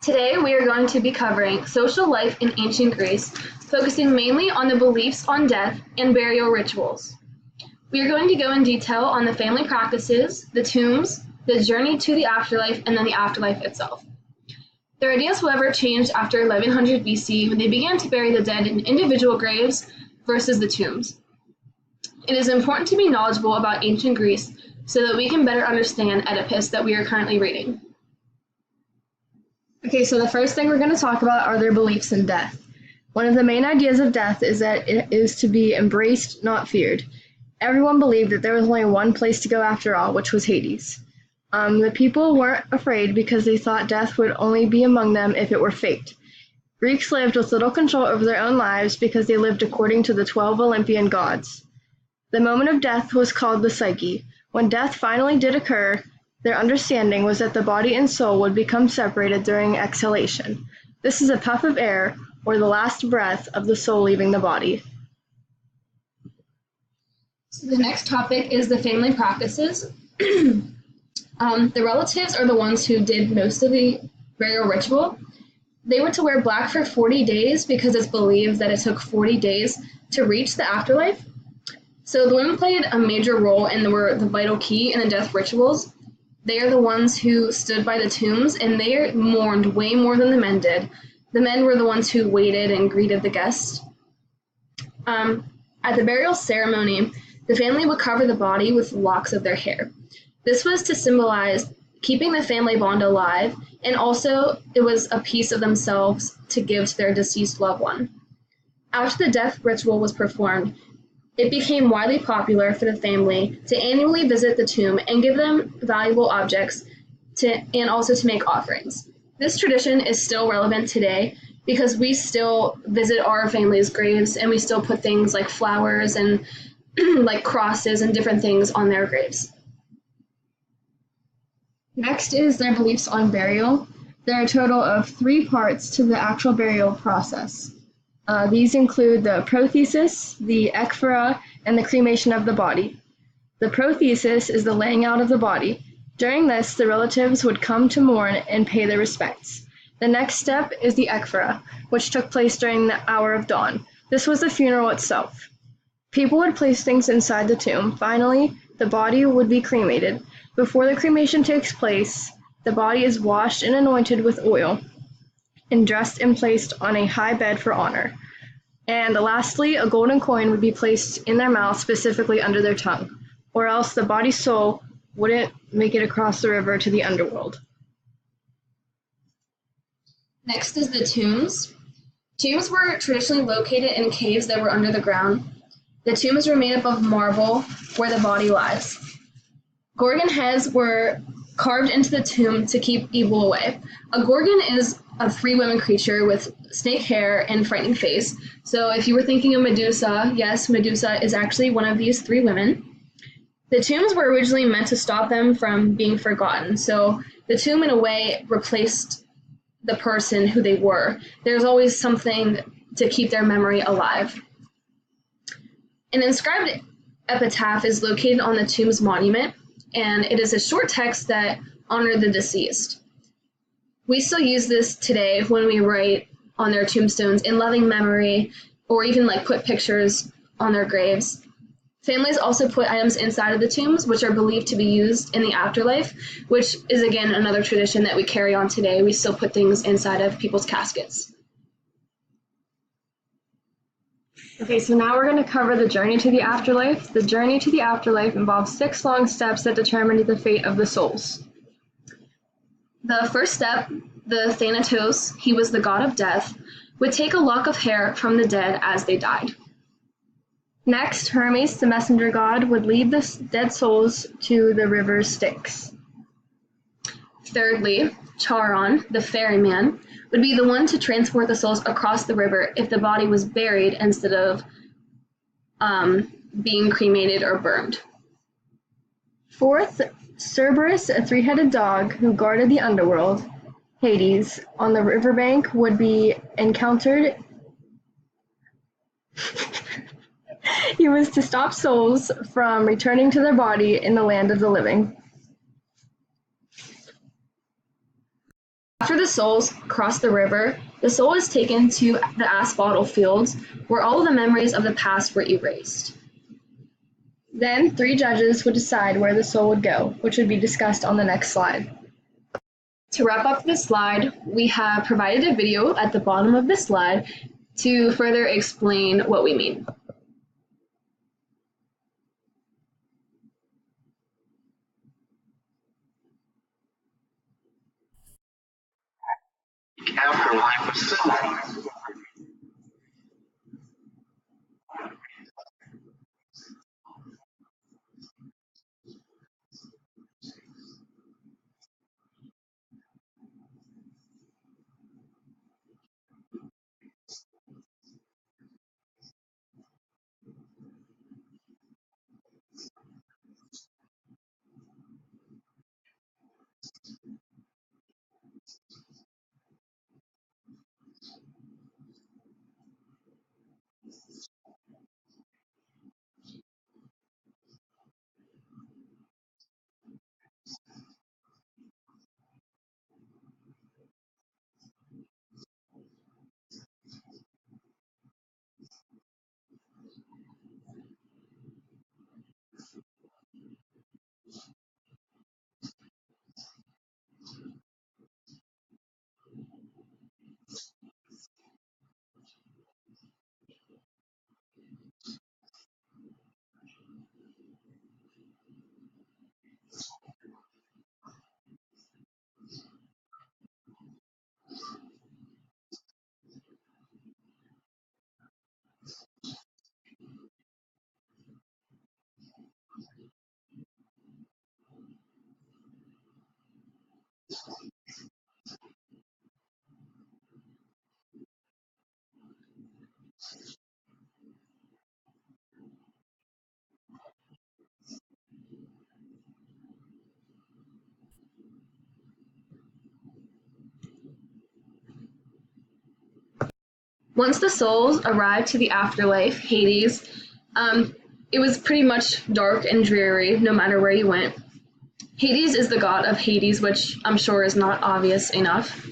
Today we are going to be covering social life in ancient Greece, focusing mainly on the beliefs on death and burial rituals. We are going to go in detail on the family practices, the tombs, the journey to the afterlife, and then the afterlife itself. Their ideas, however, changed after 1100 BC when they began to bury the dead in individual graves versus the tombs. It is important to be knowledgeable about ancient Greece so that we can better understand Oedipus that we are currently reading. Okay, so the first thing we're going to talk about are their beliefs in death. One of the main ideas of death is that it is to be embraced, not feared. Everyone believed that there was only one place to go after all, which was Hades. The people weren't afraid because they thought death would only be among them if it were fate. Greeks lived with little control over their own lives because they lived according to the 12 Olympian gods. The moment of death was called the Psyche. When death finally did occur, their understanding was that the body and soul would become separated during exhalation. This is a puff of air, or the last breath of the soul leaving the body. So the next topic is the family practices. The relatives are the ones who did most of the burial ritual. They were to wear black for 40 days because it's believed that it took 40 days to reach the afterlife. So the women played a major role and were the vital key in the death rituals. They are the ones who stood by the tombs, and they mourned way more than the men did. The men were the ones who waited and greeted the guests. At the burial ceremony, the family would cover the body with locks of their hair. This was to symbolize keeping the family bond alive, and also it was a piece of themselves to give to their deceased loved one. After the death ritual was performed, it became widely popular for the family to annually visit the tomb and give them valuable objects and also to make offerings. This tradition is still relevant today because we still visit our family's graves and we still put things like flowers and like crosses and different things on their graves. Next is their beliefs on burial. There are a total of 3 parts to the actual burial process. These include the prothesis, the ekphora, and the cremation of the body. The prothesis is the laying out of the body. During this, the relatives would come to mourn and pay their respects. The next step is the ekphora, which took place during the hour of dawn. This was the funeral itself. People would place things inside the tomb. Finally, the body would be cremated. Before the cremation takes place, the body is washed and anointed with oil and dressed and placed on a high bed for honor. And lastly, a golden coin would be placed in their mouth, specifically under their tongue, or else the body's soul wouldn't make it across the river to the underworld. Next is the tombs. Tombs were traditionally located in caves that were under the ground. The tombs were made up of marble where the body lies. Gorgon heads were carved into the tomb to keep evil away. A gorgon is a 3-women creature with snake hair and frightening face. So if you were thinking of Medusa, yes, Medusa is actually one of these 3 women. The tombs were originally meant to stop them from being forgotten. So the tomb, in a way, replaced the person who they were. There's always something to keep their memory alive. An inscribed epitaph is located on the tomb's monument, and it is a short text that honored the deceased. We still use this today when we write on their tombstones in loving memory, or even like put pictures on their graves. Families also put items inside of the tombs, which are believed to be used in the afterlife, which is again another tradition that we carry on today. We still put things inside of people's caskets. Okay, so now we're going to cover the journey to the afterlife. The journey to the afterlife involves 6 long steps that determine the fate of the souls. The first step, the Thanatos, he was the god of death, would take a lock of hair from the dead as they died. Next, Hermes, the messenger god, would lead the dead souls to the river Styx. Thirdly, Charon, the ferryman, would be the one to transport the souls across the river if the body was buried instead of being cremated or burned. Fourth, Cerberus, a 3-headed dog who guarded the underworld, Hades, on the riverbank would be encountered. He was to stop souls from returning to their body in the land of the living. After the souls cross the river, the soul is taken to the asphodel fields, where all the memories of the past were erased. Then 3 judges would decide where the soul would go, which would be discussed on the next slide. To wrap up this slide, we have provided a video at the bottom of this slide to further explain what we mean. Afterlife of soul. Once the souls arrived to the afterlife, Hades, it was pretty much dark and dreary no matter where you went. Hades is the god of Hades, which I'm sure is not obvious enough.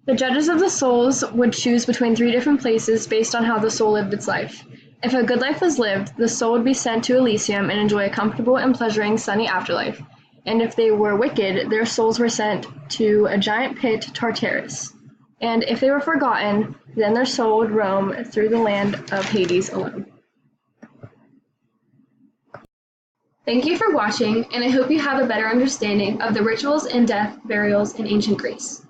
The judges of the souls would choose between 3 different places based on how the soul lived its life. If a good life was lived, the soul would be sent to Elysium and enjoy a comfortable and pleasuring sunny afterlife. And if they were wicked, their souls were sent to a giant pit, Tartarus. And if they were forgotten, then their soul would roam through the land of Hades alone. Thank you for watching, and I hope you have a better understanding of the rituals and death burials in ancient Greece.